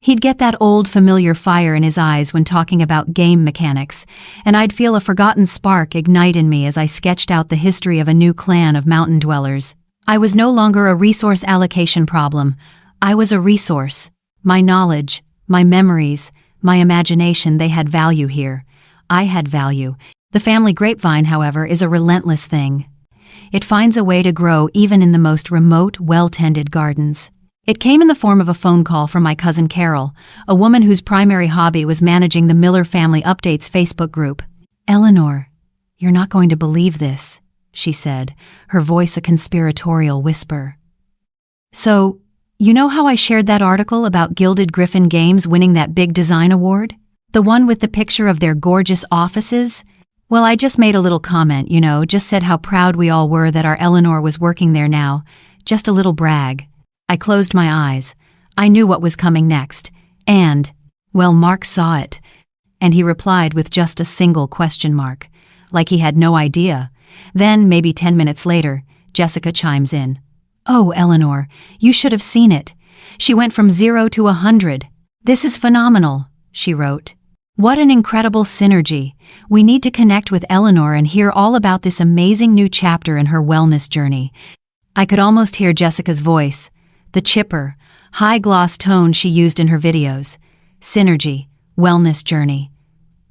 He'd get that old familiar fire in his eyes when talking about game mechanics, and I'd feel a forgotten spark ignite in me as I sketched out the history of a new clan of mountain dwellers. I was no longer a resource allocation problem. I was a resource. My knowledge, my memories, my imagination, they had value here. I had value. The family grapevine, however, is a relentless thing. It finds a way to grow even in the most remote, well-tended gardens. It came in the form of a phone call from my cousin Carol, a woman whose primary hobby was managing the Miller Family Updates Facebook group. "Eleanor, you're not going to believe this," she said, her voice a conspiratorial whisper. "So, you know how I shared that article about Gilded Griffin Games winning that big design award? The one with the picture of their gorgeous offices? Well, I just made a little comment, just said how proud we all were that our Eleanor was working there now. Just a little brag." I closed my eyes. I knew what was coming next. Well, Mark saw it. And he replied with just a single question mark, like he had no idea. Then, maybe 10 minutes later, Jessica chimes in. "Oh, Eleanor, you should have seen it. She went from 0 to 100. This is phenomenal," she wrote. "What an incredible synergy. We need to connect with Eleanor and hear all about this amazing new chapter in her wellness journey." I could almost hear Jessica's voice, the chipper, high-gloss tone she used in her videos. Synergy, wellness journey.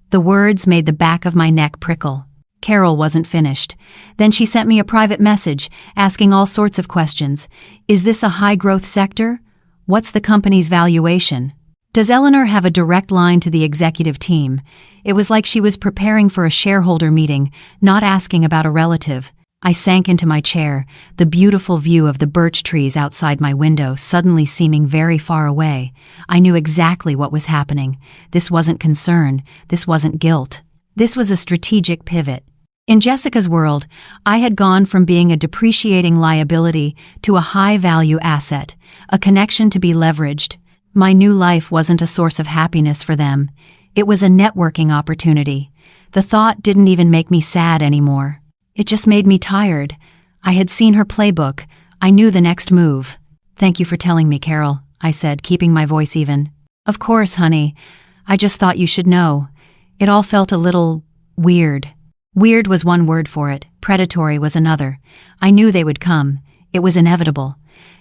The words made the back of my neck prickle. Carol wasn't finished. Then she sent me a private message, asking all sorts of questions. Is this a high-growth sector? What's the company's valuation? Does Eleanor have a direct line to the executive team? It was like she was preparing for a shareholder meeting, not asking about a relative. I sank into my chair, the beautiful view of the birch trees outside my window suddenly seeming very far away. I knew exactly what was happening. This wasn't concern. This wasn't guilt. This was a strategic pivot. In Jessica's world, I had gone from being a depreciating liability to a high-value asset, a connection to be leveraged. My new life wasn't a source of happiness for them. It was a networking opportunity. The thought didn't even make me sad anymore. It just made me tired. I had seen her playbook. I knew the next move. "Thank you for telling me, Carol," I said, keeping my voice even. "Of course, honey. I just thought you should know." It all felt a little weird. Weird was one word for it. Predatory was another. I knew they would come. It was inevitable.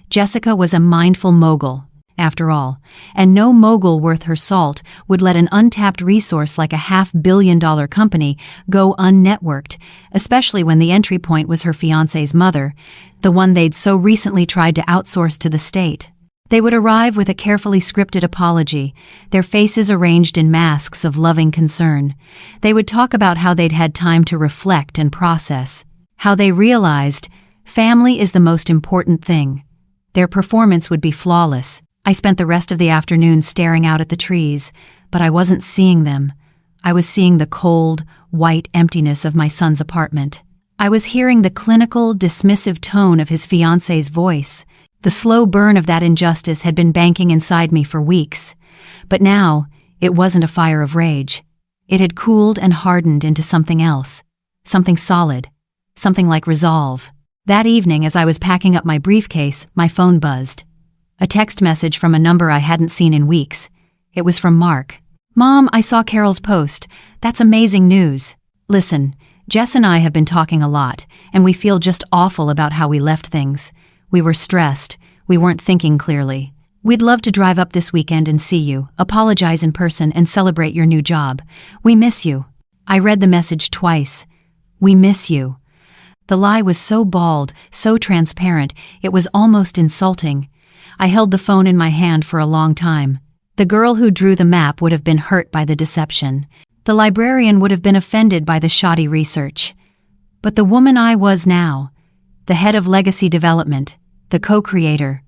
Jessica was a mindful mogul, after all, and no mogul worth her salt would let an untapped resource like a $500 million company go unnetworked, especially when the entry point was her fiancé's mother, the one they'd so recently tried to outsource to the state. They would arrive with a carefully scripted apology, their faces arranged in masks of loving concern. They would talk about how they'd had time to reflect and process, how they realized family is the most important thing. Their performance would be flawless. I spent the rest of the afternoon staring out at the trees, but I wasn't seeing them. I was seeing the cold, white emptiness of my son's apartment. I was hearing the clinical, dismissive tone of his fiancé's voice. The slow burn of that injustice had been banking inside me for weeks. But now, it wasn't a fire of rage. It had cooled and hardened into something else. Something solid. Something like resolve. That evening, as I was packing up my briefcase, my phone buzzed. A text message from a number I hadn't seen in weeks. It was from Mark. "Mom, I saw Carol's post. That's amazing news. Listen, Jess and I have been talking a lot, and we feel just awful about how we left things. We were stressed. We weren't thinking clearly. We'd love to drive up this weekend and see you, apologize in person, and celebrate your new job. We miss you." I read the message twice. "We miss you." The lie was so bald, so transparent, it was almost insulting. I held the phone in my hand for a long time. The girl who drew the map would have been hurt by the deception. The librarian would have been offended by the shoddy research. But the woman I was now, the head of legacy development, the co-creator,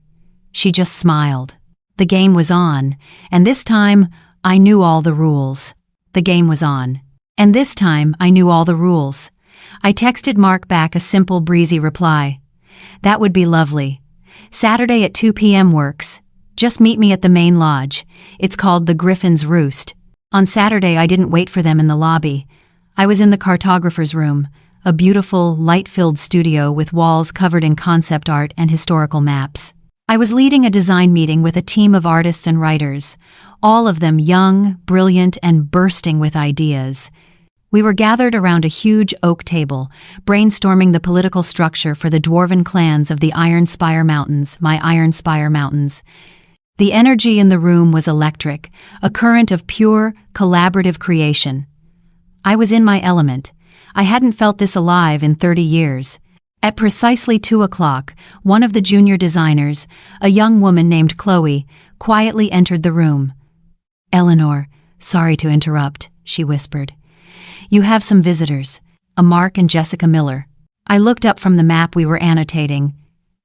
she just smiled. The game was on, and this time I knew all the rules. The game was on, and this time I knew all the rules. I texted Mark back a simple, breezy reply. "That would be lovely. Saturday at 2 p.m. works. Just meet me at the main lodge. It's called the Griffin's Roost. On Saturday, I didn't wait for them in the lobby. I was in the cartographer's room, a beautiful, light-filled studio with walls covered in concept art and historical maps. I was leading a design meeting with a team of artists and writers, all of them young, brilliant, and bursting with ideas. We were gathered around a huge oak table, brainstorming the political structure for the dwarven clans of the Iron Spire Mountains, my Iron Spire Mountains. The energy in the room was electric, a current of pure, collaborative creation. I was in my element. I hadn't felt this alive in 30 years. At precisely 2 o'clock, one of the junior designers, a young woman named Chloe, quietly entered the room. "Eleanor, sorry to interrupt," she whispered. "You have some visitors, a Mark and Jessica Miller." I looked up from the map we were annotating.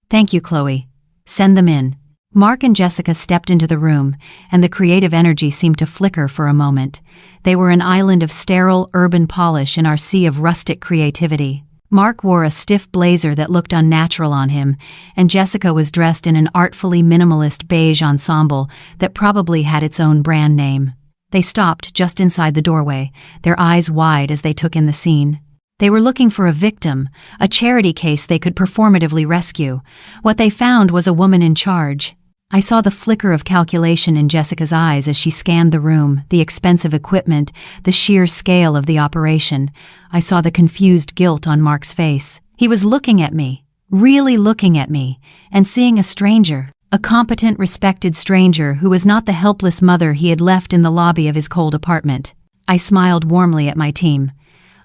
"Thank you, Chloe. Send them in." Mark and Jessica stepped into the room, and the creative energy seemed to flicker for a moment. They were an island of sterile, urban polish in our sea of rustic creativity. Mark wore a stiff blazer that looked unnatural on him, and Jessica was dressed in an artfully minimalist beige ensemble that probably had its own brand name. They stopped just inside the doorway, their eyes wide as they took in the scene. They were looking for a victim, a charity case they could performatively rescue. What they found was a woman in charge. I saw the flicker of calculation in Jessica's eyes as she scanned the room, the expensive equipment, the sheer scale of the operation. I saw the confused guilt on Mark's face. He was looking at me, really looking at me, and seeing a stranger, a competent, respected stranger who was not the helpless mother he had left in the lobby of his cold apartment. I smiled warmly at my team.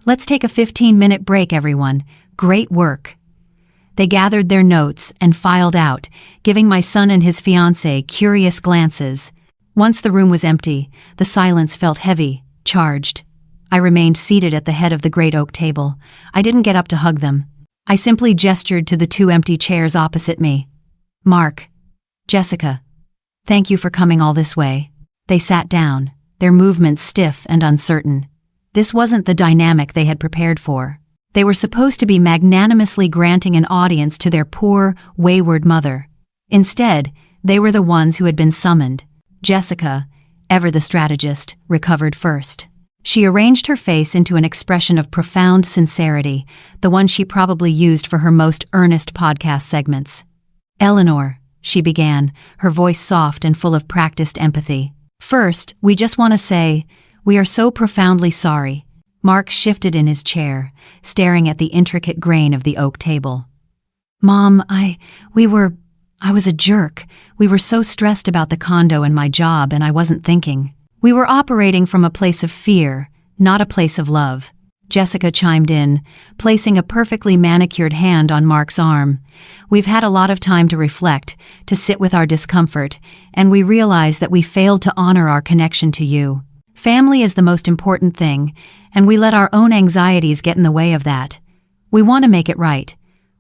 "Let's take a 15-minute break, everyone. Great work." They gathered their notes and filed out, giving my son and his fiancée curious glances. Once the room was empty, the silence felt heavy, charged. I remained seated at the head of the great oak table. I didn't get up to hug them. I simply gestured to the 2 empty chairs opposite me. "Mark, Jessica, thank you for coming all this way." They sat down, their movements stiff and uncertain. This wasn't the dynamic they had prepared for. They were supposed to be magnanimously granting an audience to their poor, wayward mother. Instead, they were the ones who had been summoned. Jessica, ever the strategist, recovered first. She arranged her face into an expression of profound sincerity, the one she probably used for her most earnest podcast segments. "Eleanor," she began, her voice soft and full of practiced empathy. "First, we just want to say, we are so profoundly sorry." Mark shifted in his chair, staring at the intricate grain of the oak table. "Mom, I was a jerk. We were so stressed about the condo and my job, and I wasn't thinking. We were operating from a place of fear, not a place of love." Jessica chimed in, placing a perfectly manicured hand on Mark's arm. "We've had a lot of time to reflect, to sit with our discomfort, and we realize that we failed to honor our connection to you. Family is the most important thing, and we let our own anxieties get in the way of that. We want to make it right.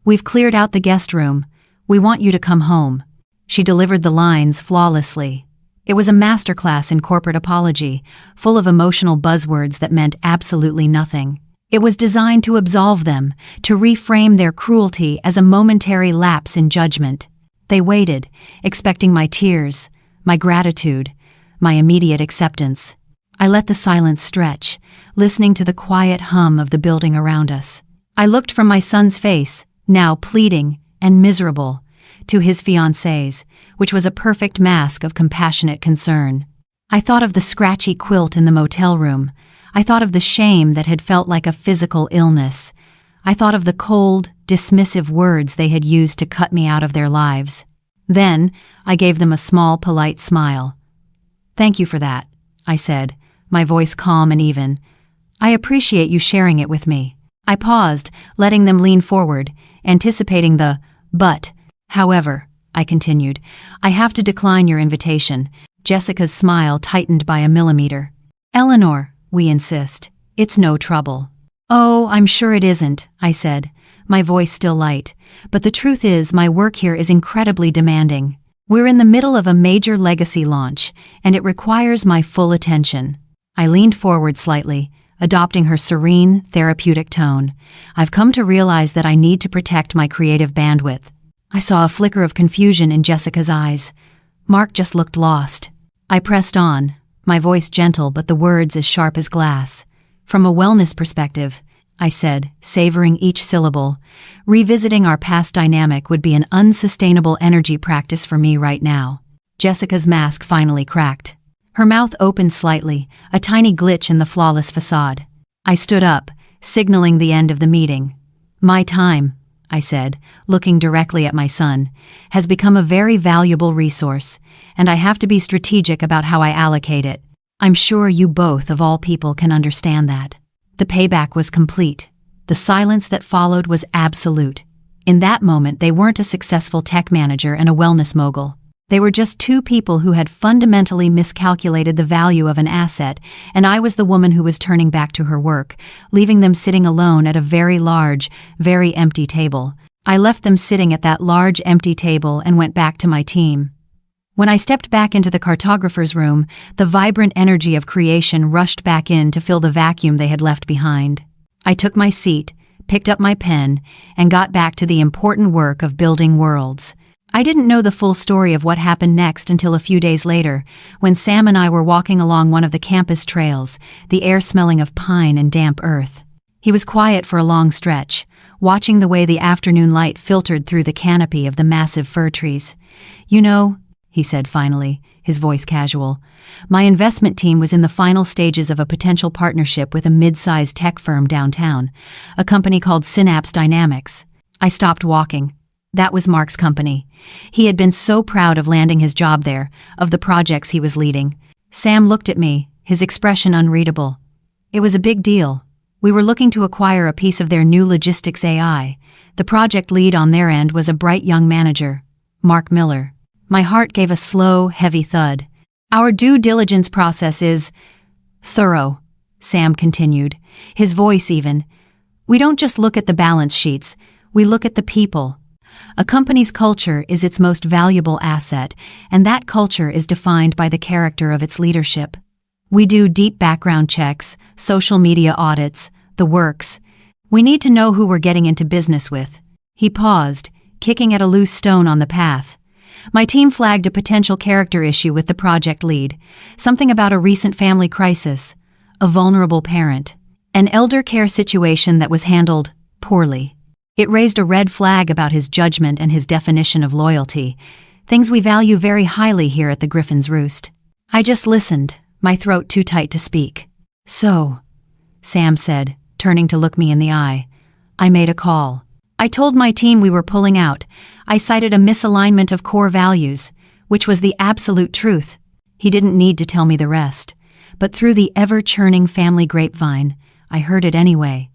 We've cleared out the guest room. We want you to come home." She delivered the lines flawlessly. It was a masterclass in corporate apology, full of emotional buzzwords that meant absolutely nothing. It was designed to absolve them, to reframe their cruelty as a momentary lapse in judgment. They waited, expecting my tears, my gratitude, my immediate acceptance. I let the silence stretch, listening to the quiet hum of the building around us. I looked from my son's face, now pleading and miserable, to his fiancée's, which was a perfect mask of compassionate concern. I thought of the scratchy quilt in the motel room. I thought of the shame that had felt like a physical illness. I thought of the cold, dismissive words they had used to cut me out of their lives. Then I gave them a small, polite smile. "Thank you for that," I said, my voice calm and even. "I appreciate you sharing it with me." I paused, letting them lean forward, anticipating the "but." "However," I continued, "I have to decline your invitation." Jessica's smile tightened by a millimeter. "Eleanor, we insist. It's no trouble." "Oh, I'm sure it isn't," I said, my voice still light. "But the truth is, my work here is incredibly demanding. We're in the middle of a major legacy launch, and it requires my full attention." I leaned forward slightly, adopting her serene, therapeutic tone. "I've come to realize that I need to protect my creative bandwidth." I saw a flicker of confusion in Jessica's eyes. Mark just looked lost. I pressed on, my voice gentle but the words as sharp as glass. From a wellness perspective, I said, savoring each syllable, revisiting our past dynamic would be an unsustainable energy practice for me right now. Jessica's mask finally cracked. Her mouth opened slightly, a tiny glitch in the flawless facade. I stood up, signaling the end of the meeting. My time, I said, looking directly at my son, has become a very valuable resource, and I have to be strategic about how I allocate it. I'm sure you both, of all people, can understand that. The payback was complete. The silence that followed was absolute. In that moment, they weren't a successful tech manager and a wellness mogul. They were just two people who had fundamentally miscalculated the value of an asset, and I was the woman who was turning back to her work, leaving them sitting alone at a very large, very empty table. I left them sitting at that large, empty table and went back to my team. When I stepped back into the cartographer's room, the vibrant energy of creation rushed back in to fill the vacuum they had left behind. I took my seat, picked up my pen, and got back to the important work of building worlds. I didn't know the full story of what happened next until a few days later, when Sam and I were walking along one of the campus trails, the air smelling of pine and damp earth. He was quiet for a long stretch, watching the way the afternoon light filtered through the canopy of the massive fir trees. "You know," he said finally, his voice casual, "my investment team was in the final stages of a potential partnership with a mid-sized tech firm downtown, a company called Synapse Dynamics." I stopped walking. That was Mark's company. He had been so proud of landing his job there, of the projects he was leading. Sam looked at me, his expression unreadable. It was a big deal. We were looking to acquire a piece of their new logistics AI. The project lead on their end was a bright young manager, Mark Miller. My heart gave a slow, heavy thud. "Our due diligence process is thorough," Sam continued, his voice even. "We don't just look at the balance sheets, we look at the people. A company's culture is its most valuable asset, and that culture is defined by the character of its leadership. We do deep background checks, social media audits, the works. We need to know who we're getting into business with." He paused, kicking at a loose stone on the path. My team flagged a potential character issue with the project lead, something about a recent family crisis, a vulnerable parent, an elder care situation that was handled poorly. It raised a red flag about his judgment and his definition of loyalty, things we value very highly here at the Griffin's Roost. I just listened, my throat too tight to speak. "So," Sam said, turning to look me in the eye, "I made a call. I told my team we were pulling out. I cited a misalignment of core values, which was the absolute truth. He didn't need to tell me the rest. But through the ever-churning family grapevine, I heard it anyway.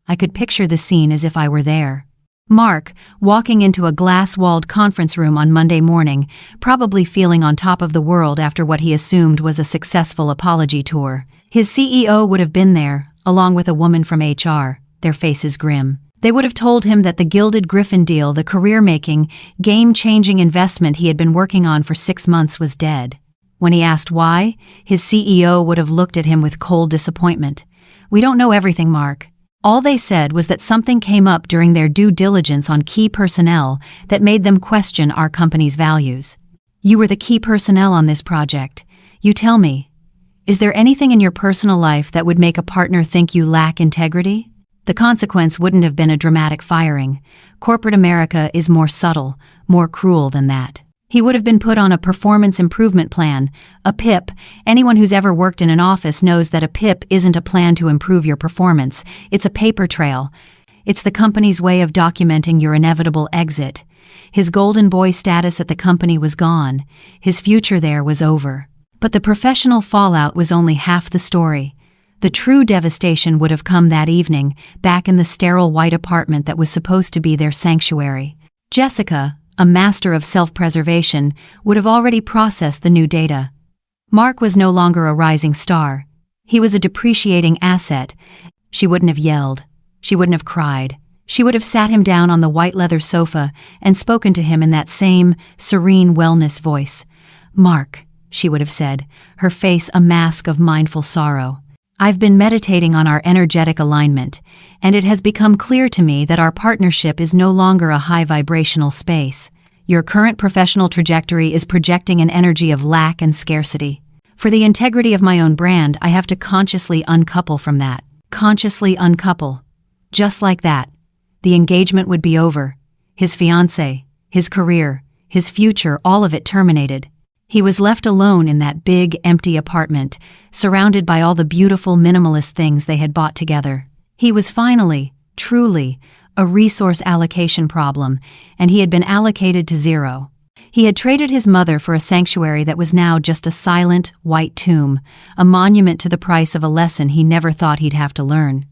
I could picture the scene as if I were there. Mark, walking into a glass-walled conference room on Monday morning, probably feeling on top of the world after what he assumed was a successful apology tour. His CEO would have been there, along with a woman from HR, their faces grim. They would have told him that the Gilded Griffin deal, the career-making, game-changing investment he had been working on for 6 months, was dead. When he asked why, his CEO would have looked at him with cold disappointment. "We don't know everything, Mark. All they said was that something came up during their due diligence on key personnel that made them question our company's values. You were the key personnel on this project. You tell me, is there anything in your personal life that would make a partner think you lack integrity?" The consequence wouldn't have been a dramatic firing. Corporate America is more subtle, more cruel than that. He would have been put on a performance improvement plan, a PIP. Anyone who's ever worked in an office knows that a PIP isn't a plan to improve your performance. It's a paper trail. It's the company's way of documenting your inevitable exit. His golden boy status at the company was gone. His future there was over. But the professional fallout was only half the story. The true devastation would have come that evening, back in the sterile white apartment that was supposed to be their sanctuary. Jessica, a master of self-preservation, would have already processed the new data. Mark was no longer a rising star. He was a depreciating asset. She wouldn't have yelled. She wouldn't have cried. She would have sat him down on the white leather sofa and spoken to him in that same serene wellness voice. "Mark," she would have said, her face a mask of mindful sorrow. "I've been meditating on our energetic alignment, and it has become clear to me that our partnership is no longer a high-vibrational space. Your current professional trajectory is projecting an energy of lack and scarcity. For the integrity of my own brand, I have to consciously uncouple from that. Consciously uncouple. Just like that. The engagement would be over. His fiancée, his career, his future, all of it terminated. He was left alone in that big, empty apartment, surrounded by all the beautiful, minimalist things they had bought together. He was finally, truly, a resource allocation problem, and he had been allocated to zero. He had traded his mother for a sanctuary that was now just a silent, white tomb, a monument to the price of a lesson he never thought he'd have to learn.